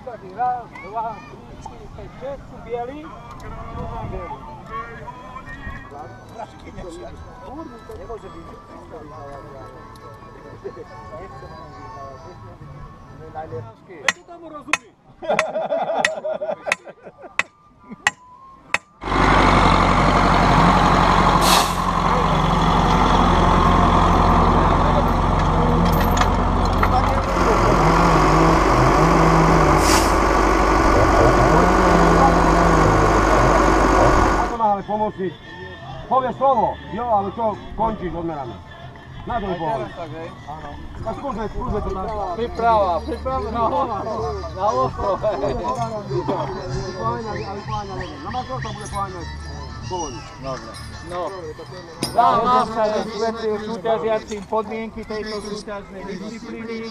Ostatní, raz, dva, 3, 4, 5, 6 sú bieli, tu mám bieli. Nemôže byť. Najlepšie. Čo tomu rozumí? Pomocník. Povie slovo, jo, ale to končíš odmenami. Na to mi povedz. Áno. A skúsme to tam. Priprava na ostrov. Ale poháňa neviem. Na majstrovstvá bude poháňať povoliť. Dobre. No. Dám sa súťažiacim podmienky tejto súťažnej disciplíny.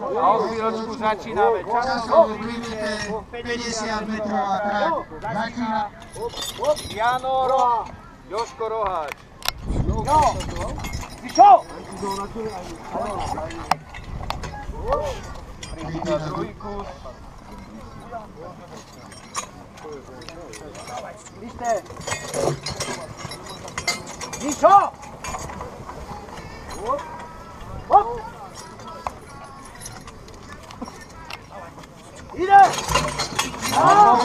A o chvíľočku začíname. Časov v limite 50 metrová trať. Začína. Janor, Jožko Roháč. Jo! Ty čo? Pribíta druhý kus. Lište! Ty čo? Hop! Ide!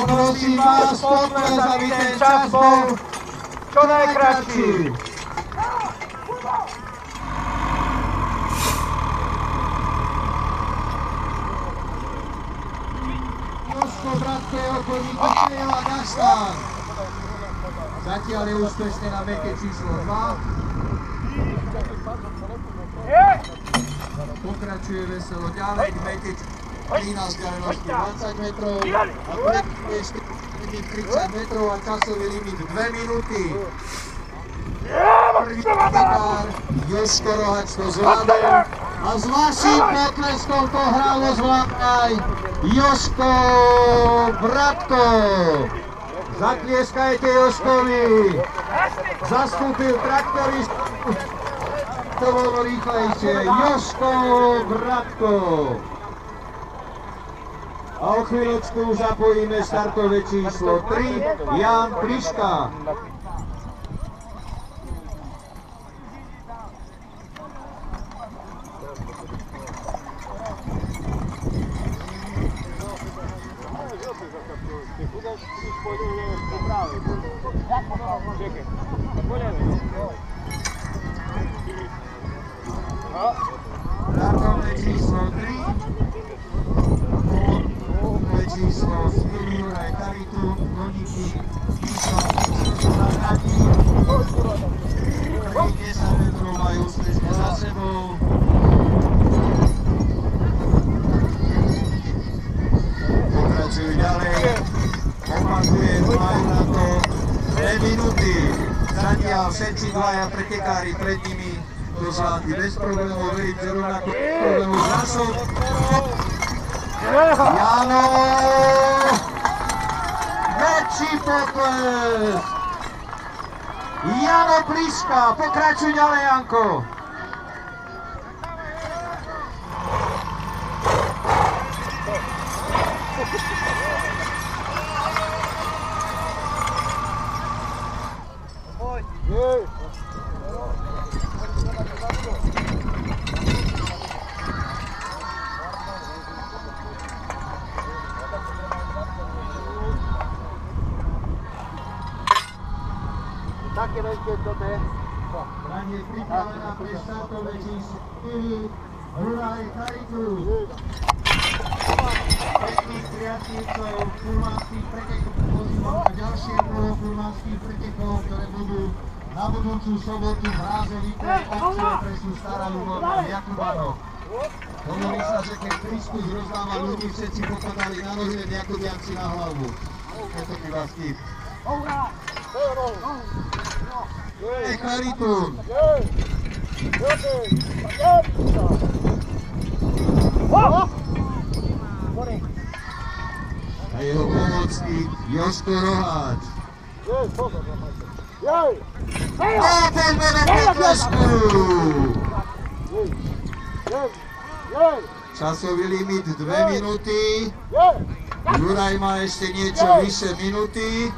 Prosím vás, potles, aby ten čas bol čo najkratší. Jožko Bratko je okolník Michaela Gaštan. Zatiaľ je úspešne na meke číslo 2. Pokračuje veselo ďalej k meke 13 vzdialenosti 20 metrov a predtým 30 metrov a časový limit 2 minúty. Prvý pekár Jožko Roháč to zvládol a s vaším potleskom to hrálo zvládaj Jožko Bratko. Zatlieskajte Jožkovi. Zastúpil traktoristu. To bolo rýchlejšie. Jožko Bratko. A o chvíľočku už zapojíme startové číslo 3, Jan Pliška. Startové číslo 3. Číslo 4 Juraj Karitu, Doníky, číslo na trati. Prvých 10 metrov majú úspešne za sebou. Pokračujú ďalej. Opakujem, majú na to 2 minúty. Zatiaľ všetci dvaja pretekári pred nimi to zvládli bez problémov, verím, že rovnako problémov s našou. Jano! Väčší potles! Jano Pliška, pokračuj ďalej, Janko! Také rozdielne. Branie pripravená pre štartové číslo 4, Juraj Karitu. Všetkých kreatívcov furmanských pretekov pozývam na ďalšie kolo furmanských pretekov, ktoré budú na budúcu sobotu v Hrázovíku obce okresu Stará Ľubová v Jakubanoch. Hovorí sa, že keď Kristus rozdával ľudí, všetci popadali na nohy, len Jakubianci na hlavu. Je to chyba vtip. Karitun. A jeho pomocník Jožko Roháč. Poďme na potlesku. Časový limit 2 minúty. Juraj má ešte niečo vyše minúty.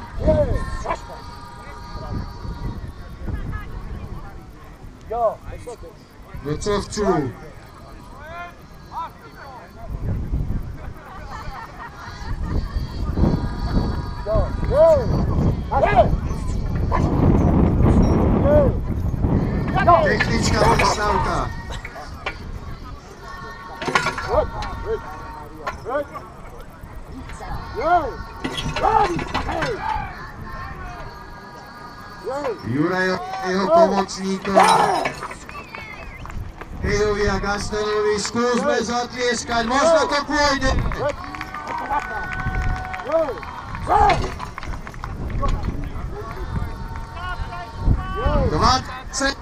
Do co chcú? Technická prestávka. Juraj a jeho pomocníkom Ejovi a Gastelovi, skúsme zatlieskať, možno to pôjde. 20.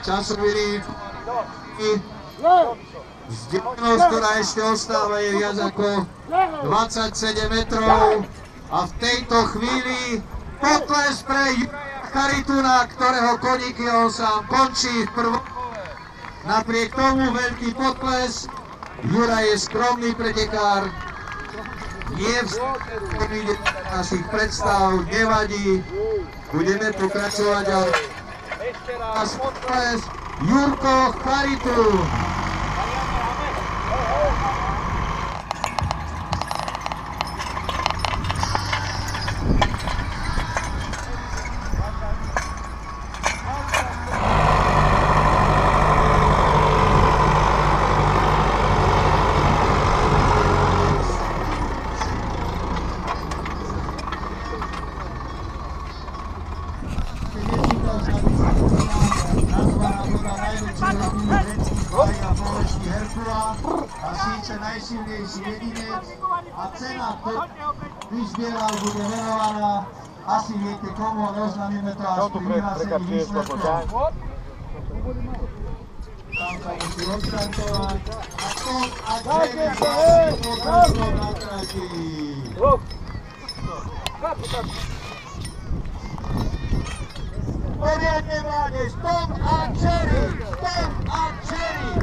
Časový limit. Vzdialenosť, ktorá ešte ostáva, je viac ako 27 metrov. A v tejto chvíli potles pre Juraja Charituna, ktorého koníky on sám končí v prvom kole. Napriek tomu veľký potles. Juraj je skromný pretekár. Nie v našich predstav, nevadí. Budeme pokračovať, ale potles Jurko Charitun. A síce najsilnejší jedinec a cena, ktorú vyzbieral, bude venovaná, asi viete komu, ale oznámime to až pri vyhlásení výsledkov. Tam sa musí odštartovať a Tom a Jerry vlastne pokračujú na trati. Poriadne mládež, Tom a Jerry, Tom a Jerry.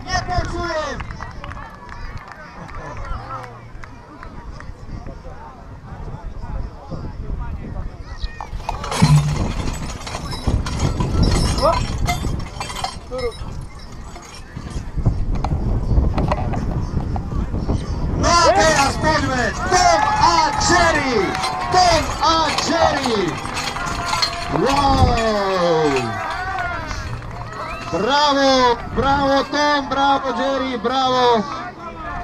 Nepočujem! No a teraz poďme! Tom a Jerry! Tom a Jerry! Wow! Bravo, bravo Tom, bravo Jerry, bravo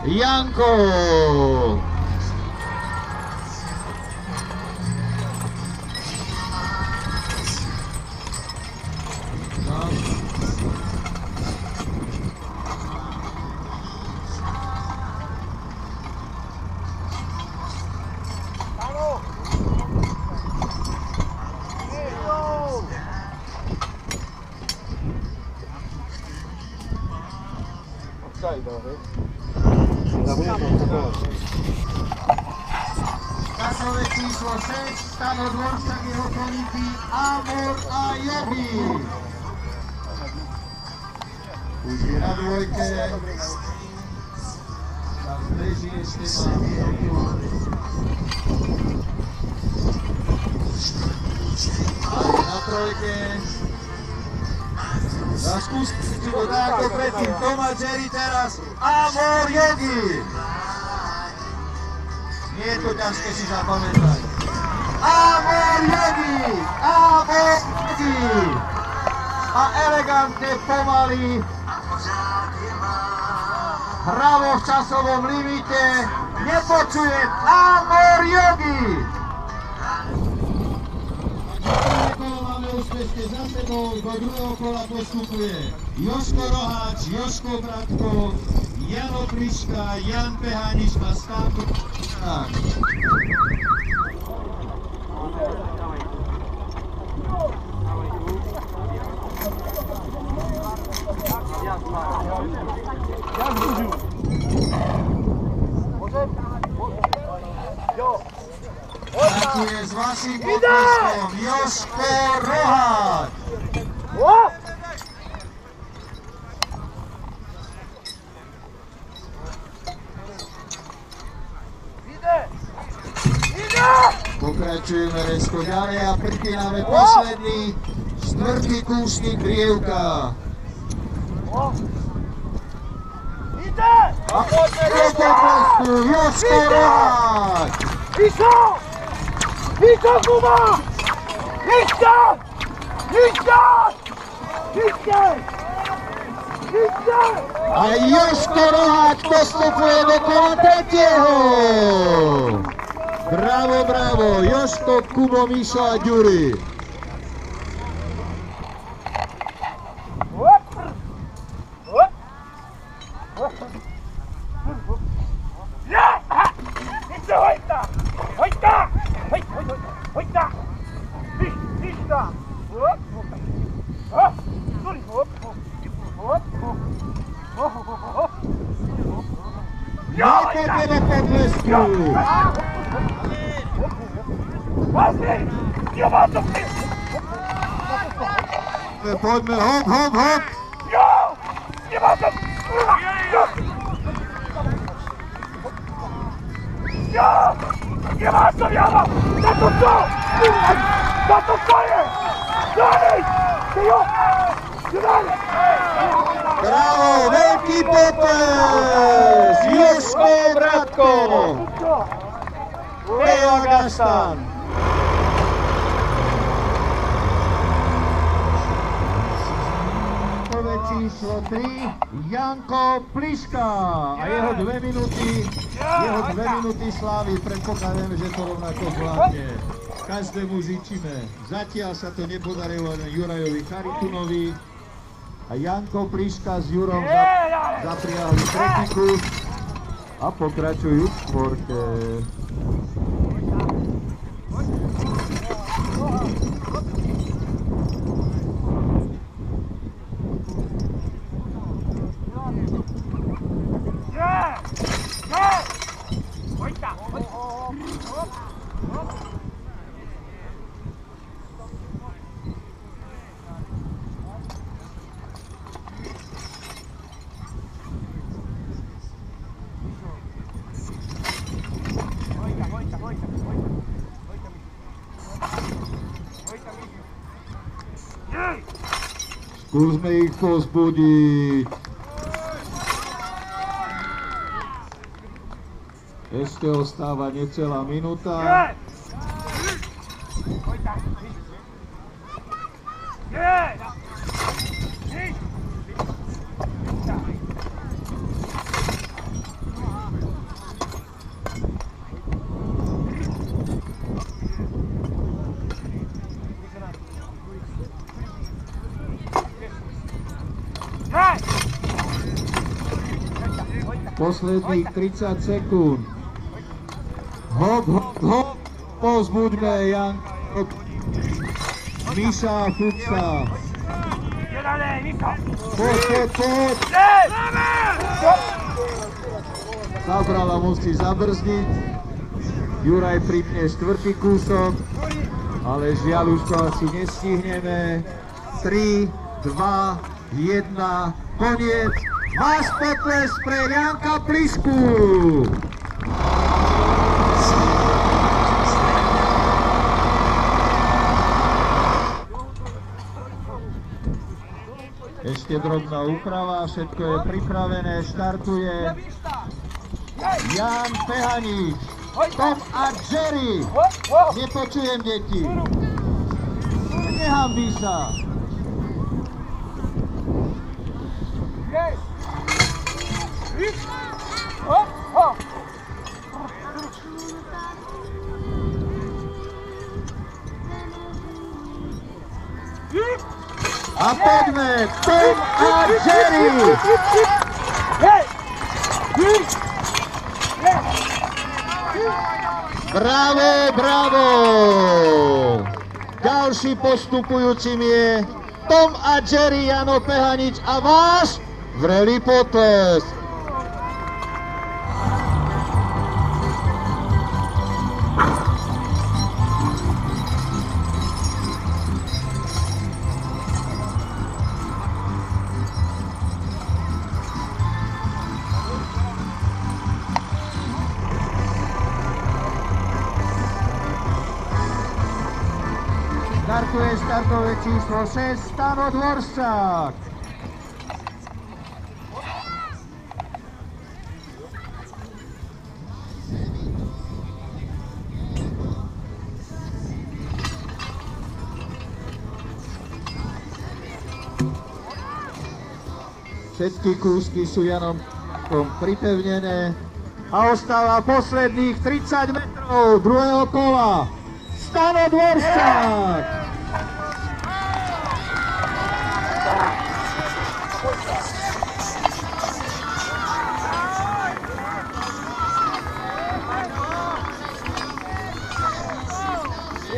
Janko. Kasové číslo 6, Stano Dvorčak, jeho koníky Amor a Jogi. Už je na dvojke. Tam beží ešte má minútu. A je na trojke. A skúste si to tak ako predtým. Tom a Jerry teraz. Amor Jogi. Nie je to ťažké si zapamätať. Amor Jogi! Amor Jogi! A elegantne pomaly. Hravo v časovom limite. Nepočujem. Amor Jogi! Máme úspešne za sebou. Do druhého kola postupuje Jožko Roháč, Jožko Bratko, Jano Kliška, Jan Pehaniš a Stanko. Tak. Ďakujem s vašim potleskom Jožko Roháč. pokračujeme rezko ďalej a pripíname posledný, štvrtý kúšnik Rievka. A po potlesku Jožko Rohák. Vyšo! Vyšo, Kuba! Vyšo! Vyšo! Vyšo! Vyšo! A Jožko Rohák postupuje do kola tretieho. Bravo, bravo, Jožko, Kubo, Mišo a Ďuri. Najpôjde do potlesku. Poďme, hop, hop, hop. Nemáš to, Jana! Za to co? Za to co je? Daj! Ty jo! Daj! Bravo, veľký potles! Jožko Bratko! Teo Gaštan! Číslo 3, Janko Pliška a jeho 2 minúty slávy, predpokladám, že to rovnako zvládne. Každému žičíme. Zatiaľ sa to nepodarilo len Jurajovi Charitunovi a Janko Pliška s Jurom zapriahli tretí kus a pokračujú v športe. Skúsme ich pozbudiť. Ešte ostáva necelá minúta. Posledných 30 sekúnd. Hop, hop, hop. Pozbuďme Janko, Miša a Fuksa. Poď. Zabrala musí zabrzdiť. Juraj pripne štvrtý kúsok, ale žiaľ už to asi nestihneme. 3, 2, 1, koniec. Váš potles pre Janka Plišku. Ešte drobná úprava, všetko je pripravené, štartuje Jan Pehanič, Tom a Jerry. Nepočujem, deti. Nehambí sa. A poďme, Tom a Jerry! Bravo, bravo! Ďalší postupujúcim je Tom a Jerry, Jano Pehanič a váš vrelý potles. startové číslo 6, Stano Dvoršák. Všetky kúsky sú Janom pripevnené a ostáva posledných 30 metrov druhého kola. Stano Dvoršák!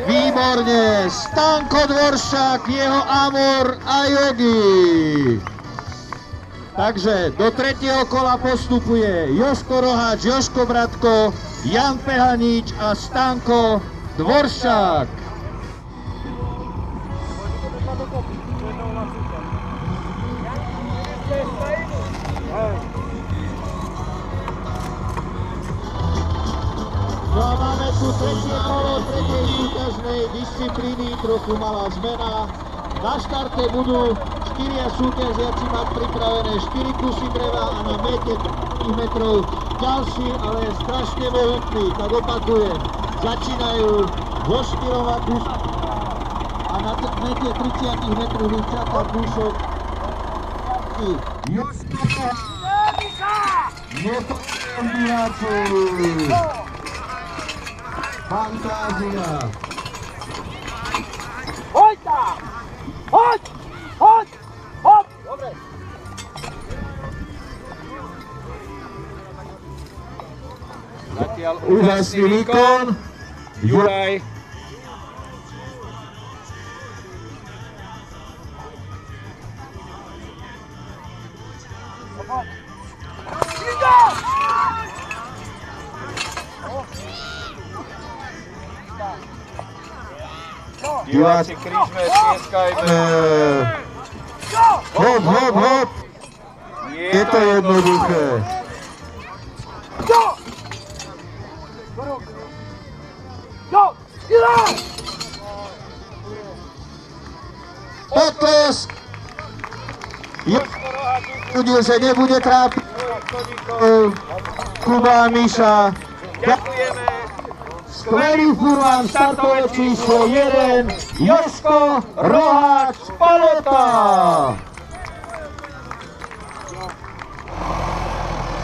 Výborne! Stanko Dvoršák, jeho Amor a Jogi. Takže do tretieho kola postupuje Jožko Roháč, Jožko Bratko, Jan Pehanič a Stanko Dvoršák. No a máme tu tretie kolo tretej súťažnej disciplíny, trochu malá zmena. Na štarte budú 4 súťažiaci mať pripravené 4 kusy dreva a na mete 5 metrov ďalší, ale strašne mohutný. Tak opakujem, začínajú so 4 kusy a na mete 30 metrov ich čaká kúsok. Jožko Nepočívaču! Fantázia! Hoď tam! Hoď! Hoď! Hoď! Dobre. Zatiaľ Úžasný výkon! Juraj. Diváci, križme, tlieskajme. Hop, hop, hop! Je to jednoduché. Potlesk! Budil, že nebude trápiť Kuba a Miša. Ďakujeme. Skvelý furman, startové číslo 1, Jožko Roháč Palota.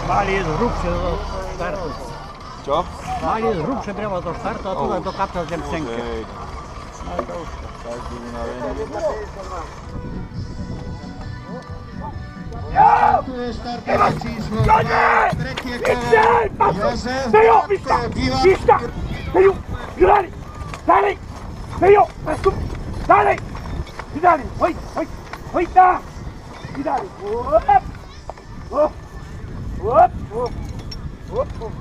Mali ísť hrubšie do startu. Čo? Mali ísť hrubšie drevo do startu a tu do kapta zem senke. Každý unavený. Startuje startové číslo 2, tretie kolo, Jozef Bratko, divák. Seju, grali, dalej, seju, nastup, dalej, i dalej, hoj, hoj, hoj, da, i dalej, hop, hop, hop, hop, hop, hop,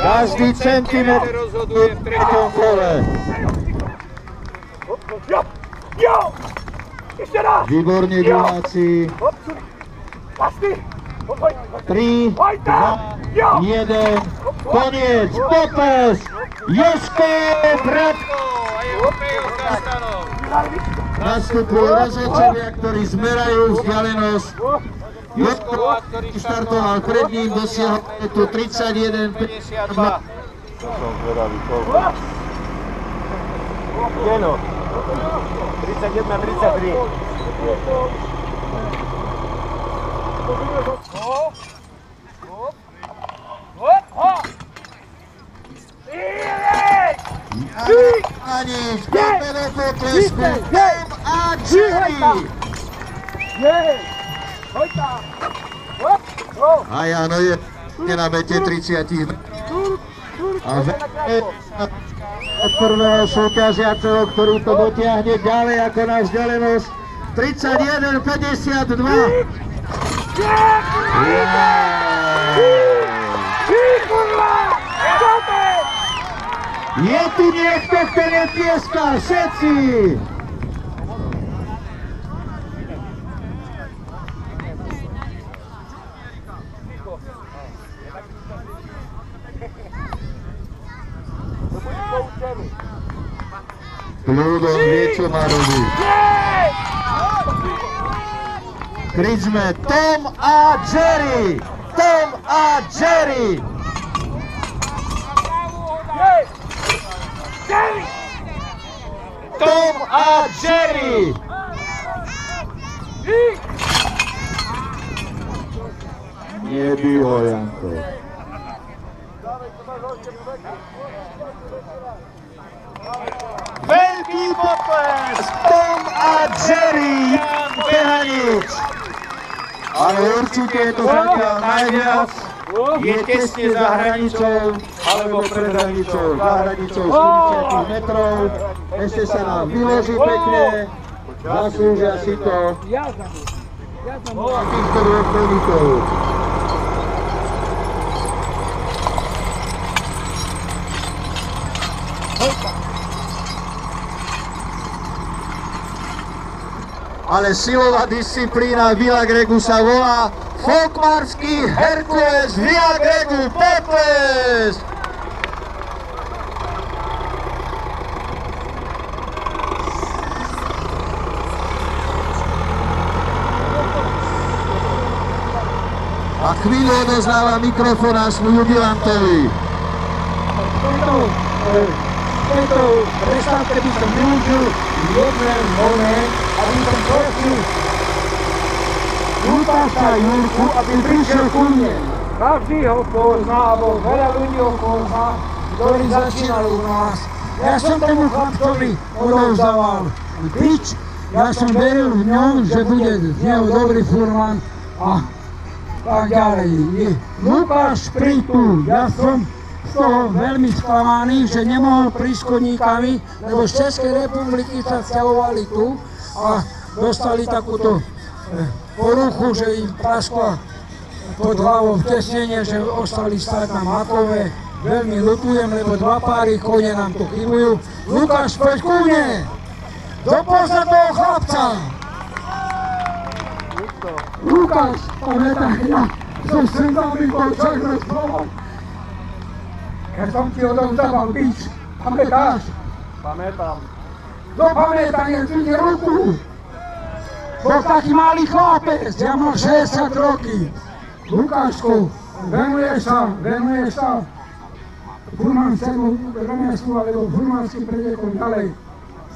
Každý centimetr rozhoduje v v treťom kole. jo, ešte raz, Výborne diváci. hop, pasty, hoj, 3, 2, 1, koniec, potlesk, Jožko Bratko. A jeho pejovka stanov. Nastupujú rozhodcovia, ktorí zmerajú vzdialenosť. Jožko štartoval pred ním, dosiahol tu 31, 52. To som zvedavý, koľko. Jeno, 31, 33. Ani v kapele potlesku M a Jerry. A Jano je na mete 30 a od prvého súťažiaceho, ktorý to dotiahne ďalej ako na vzdialenosť 31-52. Je tu niekto, ktorý tieska, všetci! Kľudom vie, čo má robiť. Kričme Tom a Jerry! Tom a Jerry! Tom a Jerry! Nebij ho, Janko. Veľký potlesk! Tom a Jerry! Jan Behanič! Ale určite je to zatiaľ najviac. Je tesne za hranicou, alebo pred hranicou, za hranicou 40 metrov. Ešte sa nám vyloží pekne, zaslúžia si to. A týchto dôchodníkov. Ale silová disciplína Vila Gregu sa volá Folkmarský Herkules Vila Gregu potles! A chvíľu odozdáva mikrofón nášmu jubilantovi. V tejto prestávke by som využil jeden moment, aby som prosil Lukáša Jurku, aby prišiel ku mne. Každý ho pozná, alebo veľa ľudí ho pozná, ktorí začínali u nás. Ja som tomu chlapcovi odovzdával bič, ja som veril v ňom, že bude z neho dobrý furman a tak ďalej. Lukáš Pritul, ja som z toho veľmi sklamaný, že nemohol prísť koníkami, lebo z Českej republiky sa sťahovali tu a dostali takúto poruchu, že im praskla pod hlavou vtesnenie, že ostali stáť na Matove. Veľmi ľutujem, lebo dva páry kone nám tu chybujú. Lukáš, poď ku mne! Dopozna toho chlapca! Lukáš, pamätaj, ja som sem dávny bol čak rozprávať. Keď som ti odovzdával bič, pamätáš? Pamätám. Kto pamätá, nech zvihne ruku. Bol taký malý chlapec, ja mal 60 roky. Lukáško, venuješ sa furmanskému remeslu alebo furmanským pretekom ďalej.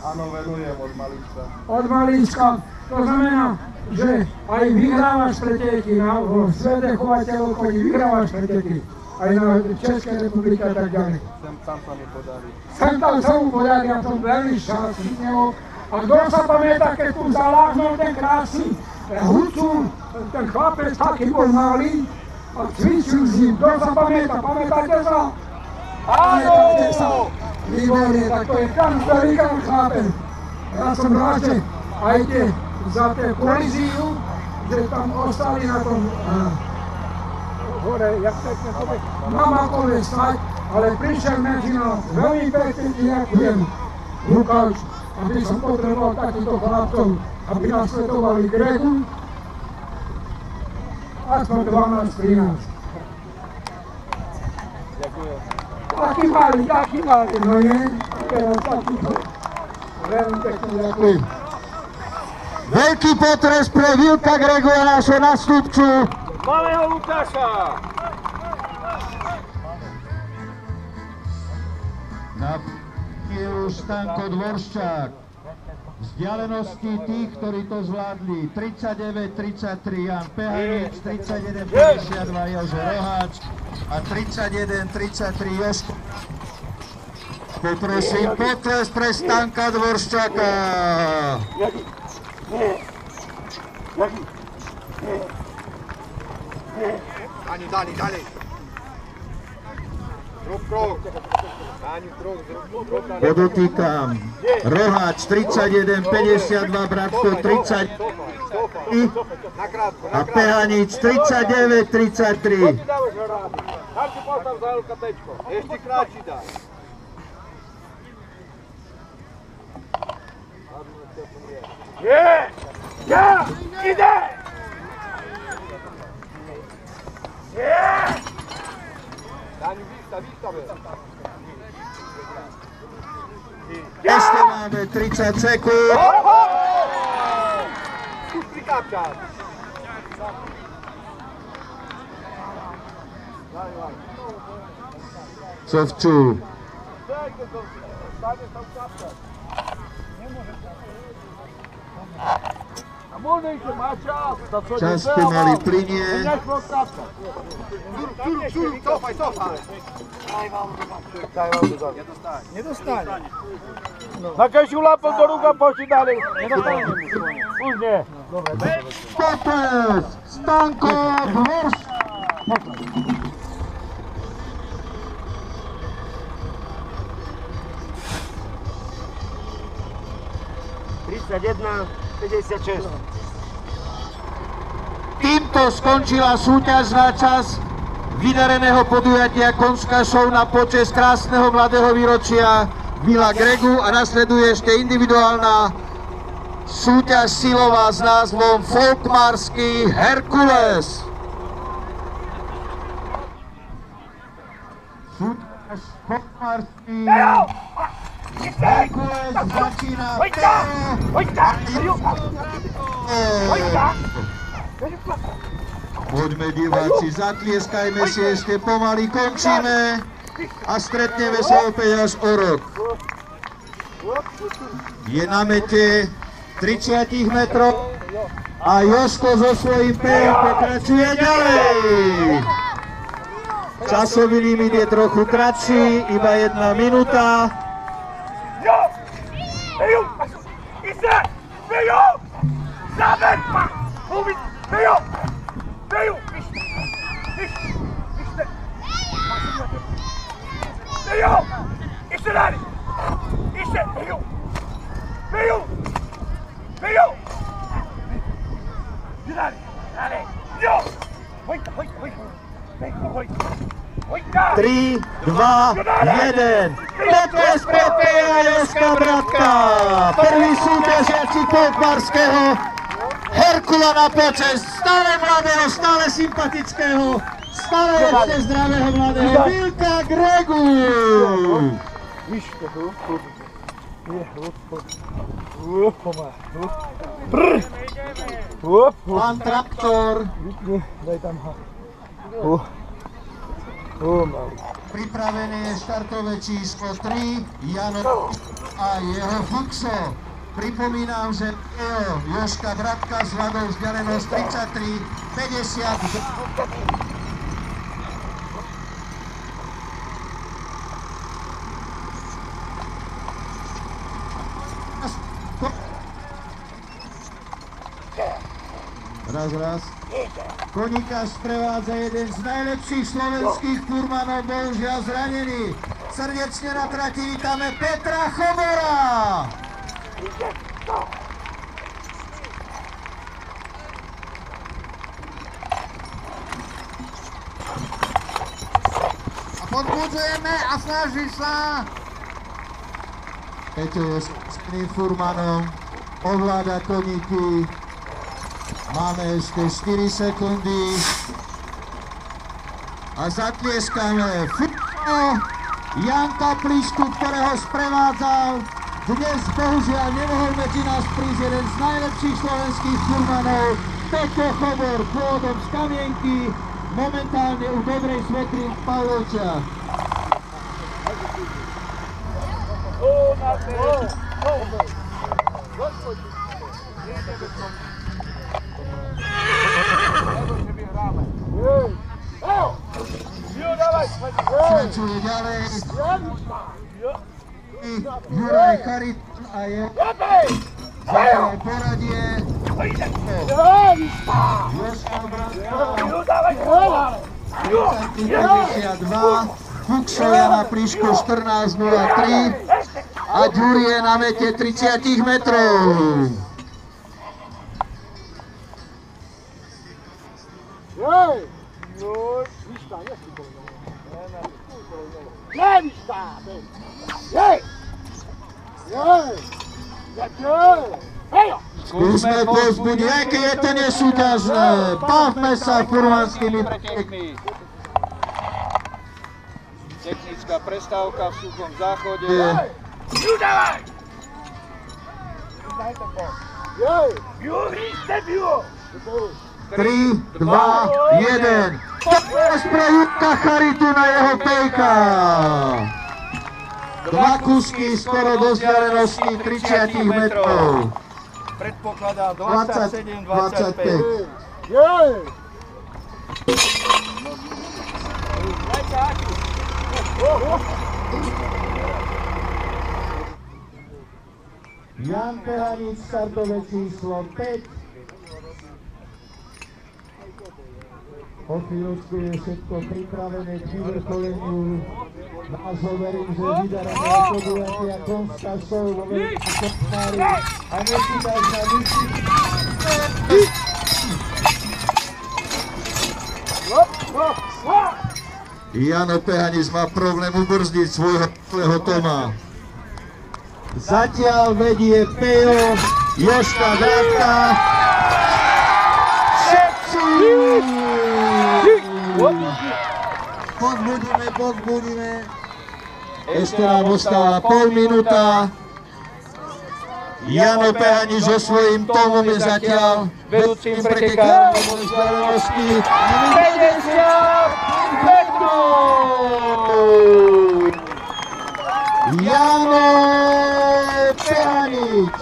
Áno, venujem od malička. Od malička, to znamená, že aj vyhrávaš preteky na svete chovateľov koní, vyhrávaš preteky. Aj na Českej republike a tak ďalej. Tam sa mi podarí. Sem tam sa mu podarí, ja som veľmi šťastný z neho. A kto sa pamätá, keď tu zaláhnul ten krásny Hucul, ten chlapec taký bol malý a cvičil s ním. Kto sa pamätá? Pamätáte sa? Pamätáte sa? Výborne, tak to je kancelárián chlapec. Ja som rád, že aj za tú kolíziu, že tam ostali na tom hore, jak pekne povie, Mamakove stať, ale prišiel medzi nás. Veľmi pekne ti ďakujem, Lukáš, aby som potreboval takýchto chlapcov, aby nasledovali Gregu. Aspoň 12-13. Ďakujem. Taký malý, no nie? Teraz takýto. Veľmi pekne ďakujem. Veľký potres pre Vilka Gregu a nášho nástupcu. Malého Lukáša! Na je už Stanko Dvorščák. Vzdialenosti tých, ktorí to zvládli, 39-33 Jan Behanič, 31-52 Jožo Roháč a 31-33 Jožko. Poprosím potles pre Stanka Dvorščáka. Dali. Krok. Podotýkam. Roháč 31-52, Bratko 30 a Behanič 39-33. Tam si postav za LKPčko. Ešte kráči daj. Je! Ja! Ide! Je! Ešte máme 30 sekúnd. Covču. Čas pomaly plynie. Nakaž ju lápom do rúk a pošli dali. Už nie. Popes, Stanko, Dvors. 31-56. Týmto skončila súťaž na čas vydareného podujatia Konská show na počesť krásneho mladého výročia Mila Gregu a nasleduje ešte individuálna súťaž silová s názvom Folkmarský Herkules. Súťaž Folkmarský Herkules začína Poďme diváci, zatlieskajme si, ešte pomaly končíme a stretneme sa opäť až o rok. Je na mete 30 metrov a Jožko so svojím pejom pokračuje ďalej. Časový limit je trochu kratší, iba 1 minúta. Beju! Ise! Beju! Záber! Mluviť! Beju! Beju! Ište! Beju! Ište dali! Ište! Beju! Beju! Beju! Dali! Dali! Jo! Hojka! Beju! Hojka! 3, 2, 1. Potles Pepeja a Jožka Bratka. Prvý súťažiaci Folkmarského Herkula na počesť stále mladého, stále sympatického, stále ešte zdravého mladého Milka Gregu. Pán Traktor. Daj tam ho. Pripravené je štartové číslo 3, Jano a jeho Fuxo. Pripomínam, že Jožka Bratka s hľadou vzdialenosť 33-50. Raz. Koníka sprevádza jeden z najlepších slovenských furmanov, bohužiaľ zranený. Srdečne na trati vítame Petra Chobora. A podbudzujeme a snaží sa. Peťo je skvelým furmanom, ovláda koníky. Máme ešte 4 sekundy a zatlieskame Janka Plišku, ktorého sprevádzal. Dnes bohužiaľ nemohol medzi nás prísť jeden z najlepších slovenských furmanov, Peťo Chobor, pôvodom z Kamienky, momentálne u dobrej svetry v Pavlovčiach. Pokračuje ďalej Juraj Chariton a je zaujímavé poradie Jožka Bratka 52, Fuxo Jana Pliško 14.03 a Ďuri je na mete 30 metrov. Jej! Jej! Skúsme povzbudiť, aj keď je to nesúťažné. Bavme sa furmanskými pretekmi. Technická prestávka v suchom záchode. 3, 2, 1. Teraz pre Jurka Charitu na jeho pejka. 2 kusky skoro do vzdialenosti 30 metrov. Predpokladám 27-25. Jan Pehanič, startové číslo 5. O chvíľučku je všetko pripravené k vyvrcholeniu. Nášho verím, že vydarené podujatia Konská show vo veľkých Kočmári a nečítaj sa myšli. Jano Pehanič má problém ubrzdiť svojho Toma. Zatiaľ vedie Pejo, Jožka Drátka. Pozbudíme. Ešte nám ostáva pol minúta. Jano Pehanič so svojím Tomom je zatiaľ vedúcim pretekárom vo vzdialenosti 50 metrov. Jano Pehanič.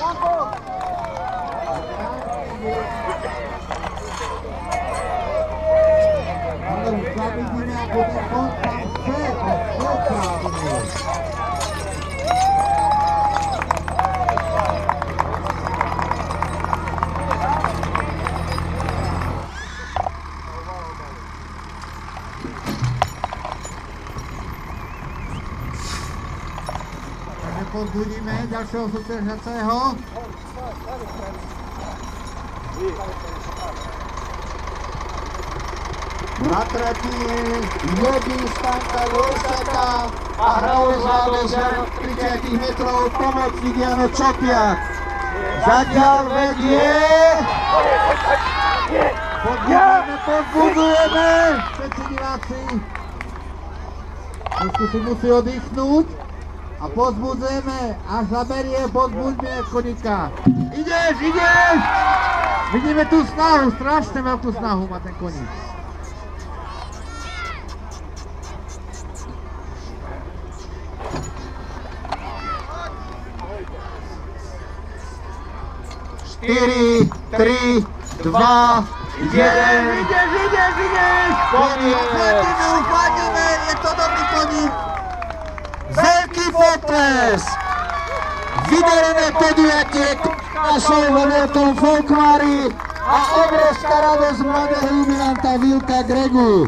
Pozbudíme ďalšieho súťažiaceho. Na trati je Jogi Stanka Dvojsaka a hravozvádo z 30 metrov pomocník Jano Čopiak. Zatiaľ vedie. Pozbudujeme. Všetci diváci. Trošku si musí oddychnúť. A pozbudzujeme, až zaberie, pozbuďme koníka. Ideš! Vidíme tú snahu, strašne veľkú snahu má ten koník. Štyri, 3, 2, 1. Ideš! Koniec! Uplatíme, je to dobrý koník. Veľký potles! Vydarené podujatie Kočmášov vo veľkom folkmári a obrovská radosť mladého jubilanta Vilka Gregu.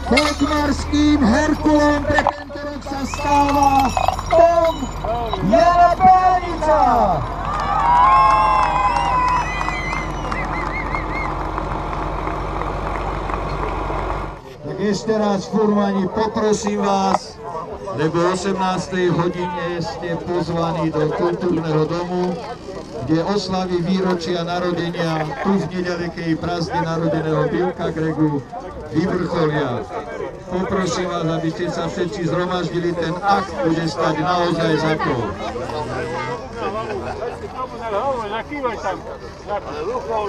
Folkmárským Herkulom pre tento rok sa stáva Tom Jana Pehaniča. Tak ešte raz, furmani, poprosím vás, lebo o 18. hodine ste pozvaní do kultúrneho domu, kde oslavy výročia narodenia tu v nedalekej brazde narodeného Vilka Gregu vyvrcholia. Poprosím vás, aby ste sa všetci zhromaždili, ten akt bude stať naozaj za to.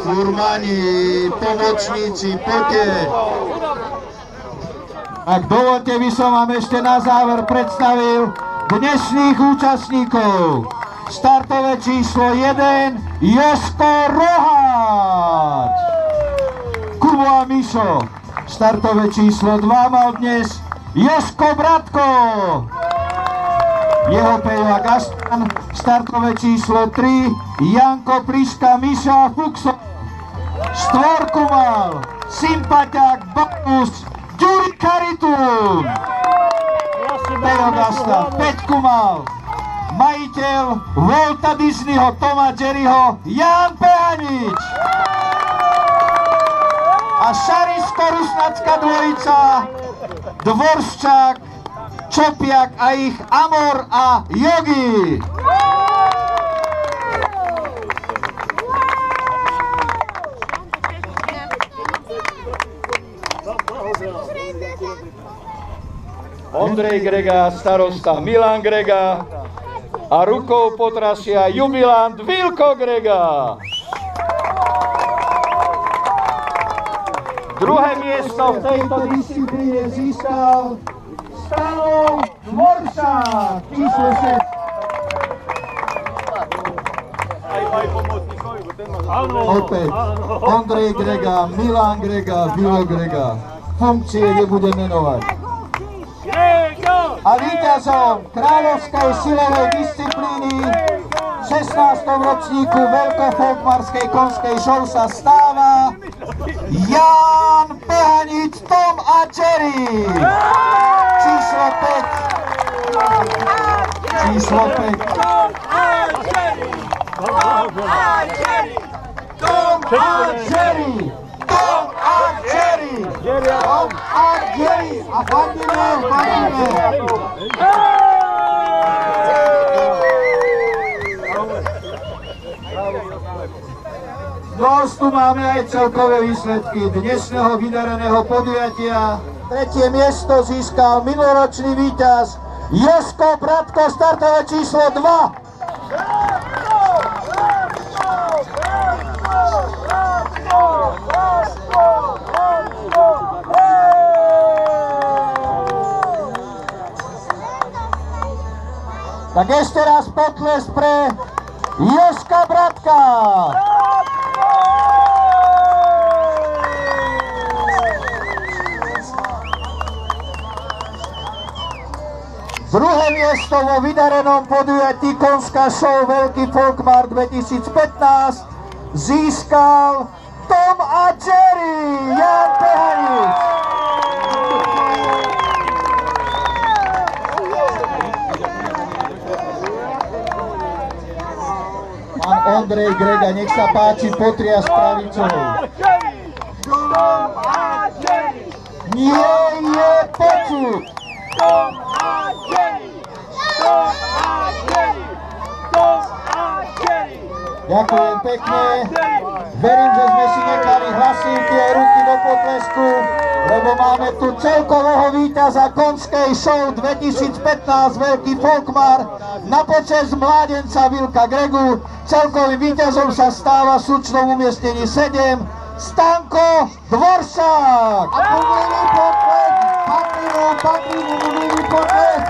Furmani, pomocníci, poďte! Ak dovolte, by som vám ešte na záver predstavil dnešných účastníkov. Startové číslo 1, Jožko Roháč. Kubo a Mišo. Startové číslo 2 mal dnes Jožko Bratko. Jeho Pejo a Gaston. Startové číslo 3, Janko Pliška, Miša Fuxo. Štvorku mal sympatiák Banus Juri Charitun. Pejo Gaston. Peťku mal majiteľ Walta Disneyho Toma Jerryho Jan Pehanič. A šarisko-rusnacká dvojica Dvorščák, Čopiak a ich Amor a Jogi. Ondrej Grega, starosta Milan Grega a rukou potrasia jubilant Vilko Grega. Druhé miesto v tejto disciplíne získal Stano Dvoršák, číslo 6. Opäť Ondrej Grega, Milan Grega, Vilo Grega. Funkcie nebudem menovať. A víťazom kráľovskej silovej disciplíny v 16. ročníku Veľkofolkmarskej konskej show sa stáva Jan Pehanič, Tom a Jerry. Číslo 5. Číslo 5. Tom a Jerry! Tom a Jerry! Tom a Jerry! Tom a Jerry! A fandíme, fandíme! Dnes tu máme aj celkové výsledky dnešného vydareného podujatia. Tretie miesto získal minuloročný víťaz Jožko Bratko, startové číslo 2. Tak ešte raz potles pre Jožka Bratka. Druhé miesto vo vydarenom podujatí Konská show Veľký Folkmar 2015 získal Tom a Jerry, Jan Pehanič. Pán Ondrej Grega, nech sa páči, potriasť pravicou. Nie je počuť. Ďakujem pekne. Verím, že sme si nechali hlasivky aj ruky do potlesku, lebo máme tu celkového víťaza Konskej show 2015 Veľký Folkmar na počesť mládenca Vilka Gregu. Celkovým víťazom sa stáva v slučnom umiestnení 7 Stanko Dvoršák. A povinný potles, povinný potles.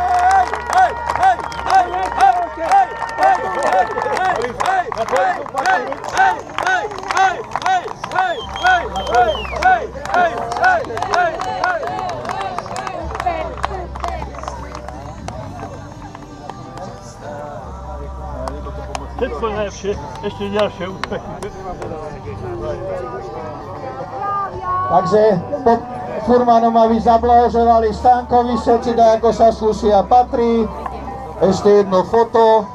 Všetko najlepšie, ešte ďalšie úspechy. Takže pod furmanom, aby zablahoželali Stankovi, všetci tak, ako sa slúši a patrí. Ešte jedno foto.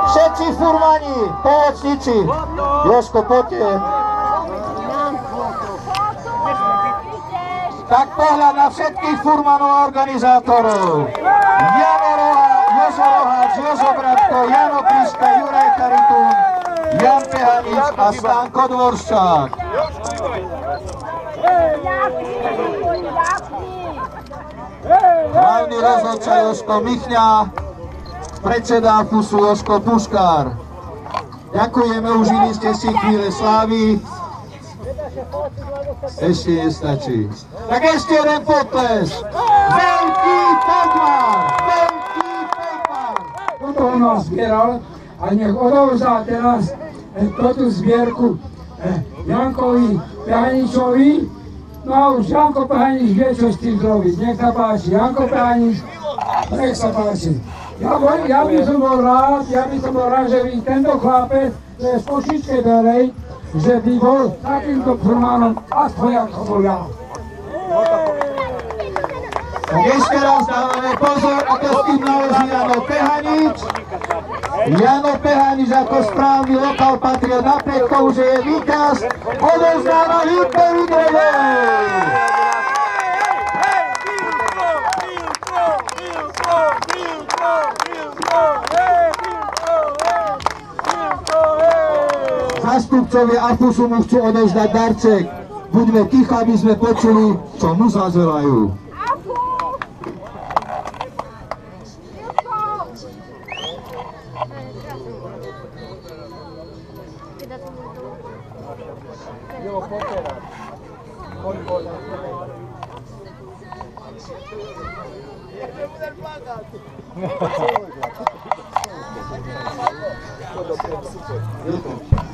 Všetci furmani, pomocníci. Jožko, poďte. Tak pohľad na všetkých furmanov a organizátorov. Jano Roha, Jožo Roháč, Jožo Bratko, Jano Kriška, Juraj Charitún, Jan Pehanič a Stanko Dvoršák. Hlavný rozhodca Jožko Michňa, predseda FUSu Jožko Puškár. Ďakujeme, užili ste si chvíle slávy. Ešte nestačí. Tak ešte jeden potles. Veľký Folkmar! Veľký Folkmar! Toto on nás zbieral a nech odovzdá teraz túto zbierku Jankovi Pehaničovi. No a už Janko Pehanič vie, čo s tým zrobiť. Nech sa páči. Janko Pehanič, nech sa páči. Ja by som bol rád, že by tento chlapec, to je z Košičkej Belej, že by bol takýmto furmanom aspoň ako bol ja. Tak ešte raz dávame pozor, ako s tým naloží Jano Pehanič. Jano Pehanič ako správny lokál patriot napriek tomu, že je víťaz, odovzdáva Vilkovi Gregovi. Zástupcovia AFUSu mu chcú odovzdať darček. buďme ticho, aby sme počuli, čo mu zazvelajú.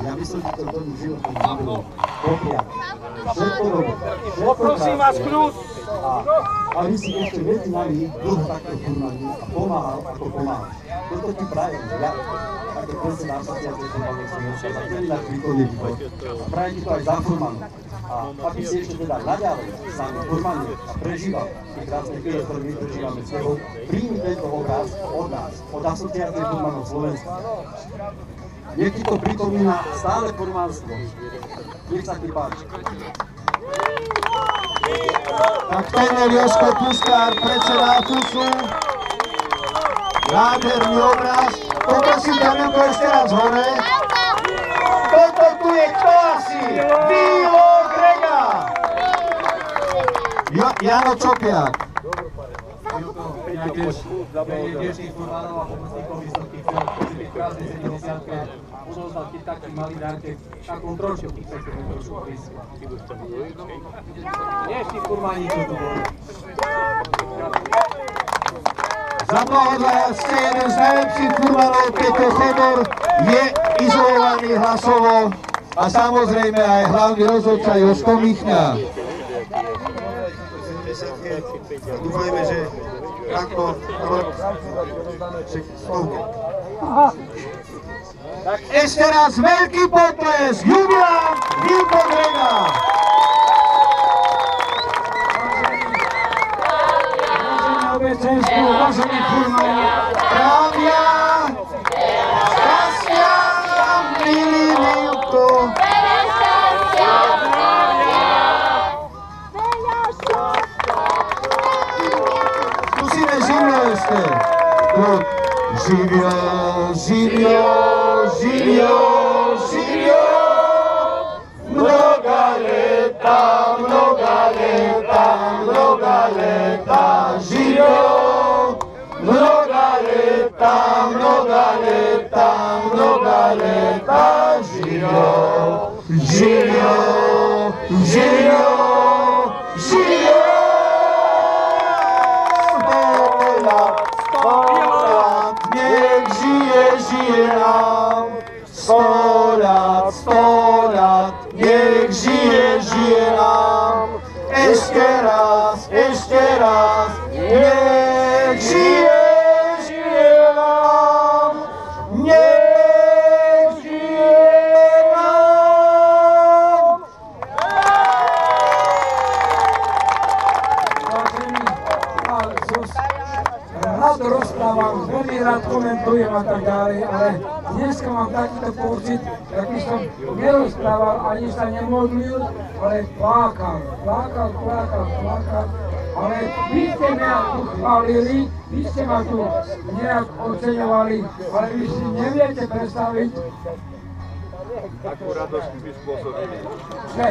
Ja myslím, že to tomu životu znamená popriať. Všetko robiť. Poprosím vás kľud. A vy si ešte medzi nami dlho takto furmani a pomáhal, ako pomáhal. Toto ti prajem, ja, ako predseda asociácie furmanov Slovenska, za celý náš výkonný výbor. A prajem ti to aj za furmanov. A aby si ešte teda naďalej sám furmani a prežíval tie krásne chvíle, ktoré my prežívame s tebou, príjmi tento okaz od nás, od asociácie furmanov Slovenska. Nech ti to pripomína stále furmanstvo. Nech sa ti páči. Tak to je Jožko Puskár, predseda AFUSu. Nádherný obraz. Poprosím ťa, Milko, ešte raz hore. Toto tu je kto asi? Vilo Grega. Jano Čopiak. Ja tiež tých furmanov a pomocníkov vysokých cieľ, ktorí by v krásnej 70-ke odovzdal keď taký malý darček, takom trošku tých pekných trošku prísť. Nie ešte furmani, čo tu boli. Za pohodlia ste jeden z najlepších furmanov, Peťo Chodor je izolovaný hlasovo a samozrejme aj hlavný rozhodca Jožko Michňa. Dúfajme, že takto Tak ešte raz veľký potlesk, jubilán Vilko Grega. Vážení furmani, Právia, šťastia, milý Vilko. Musíme živio ešte. Živio, živio, živio, živio. Mnoga leta, živio. Mnoga leta, živio. Živio, živio, živio. 100 lat, nech žije nám. 100 lat, nech žije nám. Ešte raz, nech žije nám. Nech žije nám. vážení pán Sus, rád rozprávam, veľmi rád komentujem a tak ďalej, ale dneska mám takýto pocit, aký som nerozprával, ani sa nemodlil, ale plakal. Ale vy ste mňa tu chválili, vy ste ma tu nejak oceňovali, ale vy si neviete predstaviť, Takú radosť by spôsobili. že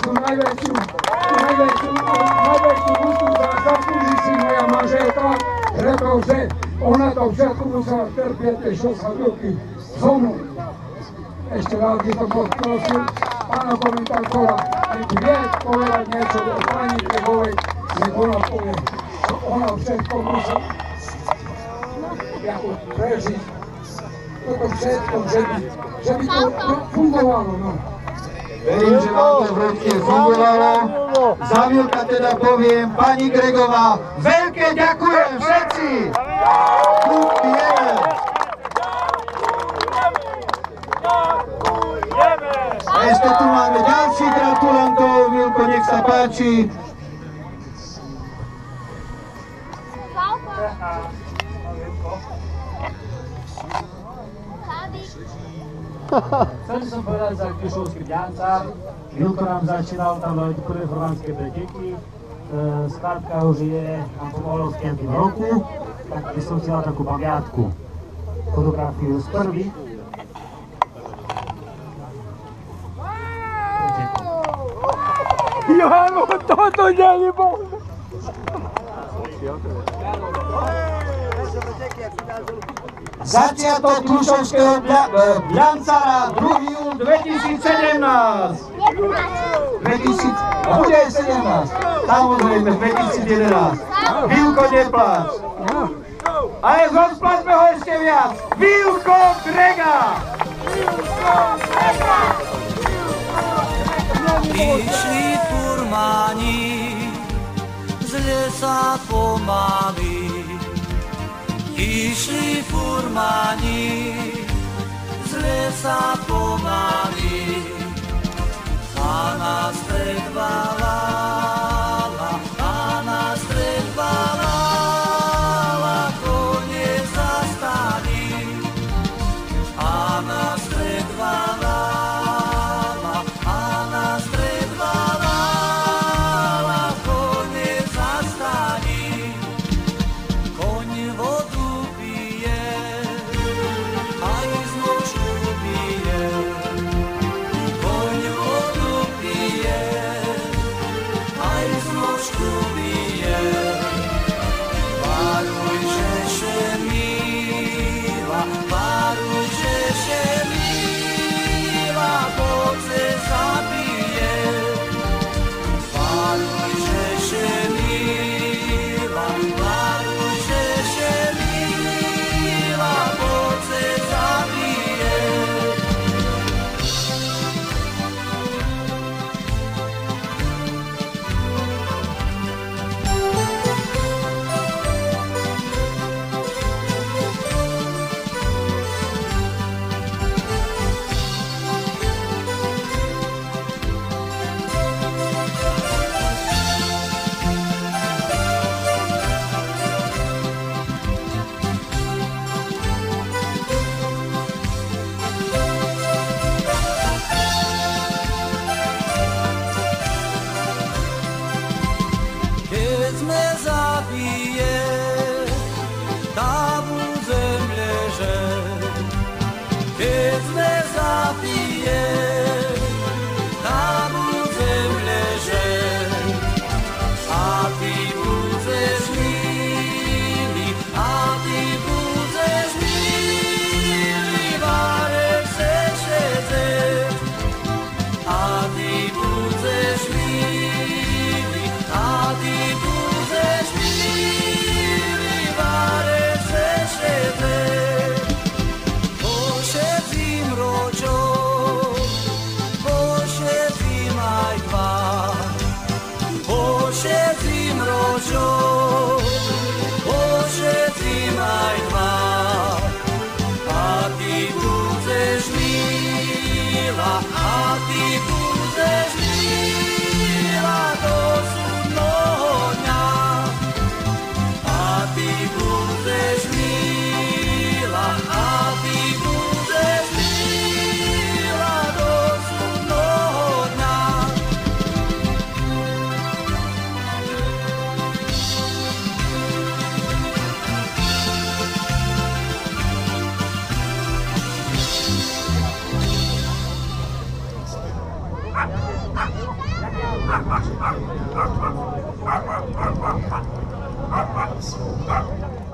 tú najväčšiu úctu zaslúži si moja manželka, pretože ona to všetko musela trpieť tie 60 roky so mnou. Ešte raz by som poprosil pána komentátora, keď vie povedať niečo do pani Gregovej, nech ona povie, čo ona všetko musela prežiť. Toto všetko, že by to fungovalo, no. Verím, že vám to v rodine fungovalo. Za Vilka teda poviem, pani Gregová, veľké ďakujem všetci. Tu vieme. A ešte tu máme ďalších gratulantov. Vilko, nech sa páči. Chcel som povedať za Kešovský Ďanca, Vilko nám začínal tam dali prvé furmanské preteky, skladka už je nám pomohlo v 5. roku, tak by som chcela takú pamiatku, fotografiu z prvých. Jano, toto nie je možné. Začiatok Klušovského Bľancara 2. júl 2017. Bude 17. Samozrejme 2011. Vilko, nepláč. Ale rozplačme ho ešte viac. Vilko Grega! Išli furmani z lesa pomaly. Išli furmani z lesa pomaly. A nás predvávala, konie zastali. A nás predvávala, konie zastali. Koň vodu pije, aj z nožku pije. Koň vodu pije, aj z nožku pije. Varuj, že še mila, bo se zabije. Varuj, že še mila, bo se zabije. Keď sme zabije, tam zem leže. Keď sme zabije, tam zem leže. A ty budeš milý, vare chceš sedieť. A ty budeš milý, vare chceš sedieť. Pošetím ročok, pošetím aj dva. Pošetím ročok, pošetím aj dva. A ty budeš milá, do súdneho dňa. A ty budeš milá, do súdneho dňa. Ha ha ha ha ha ha!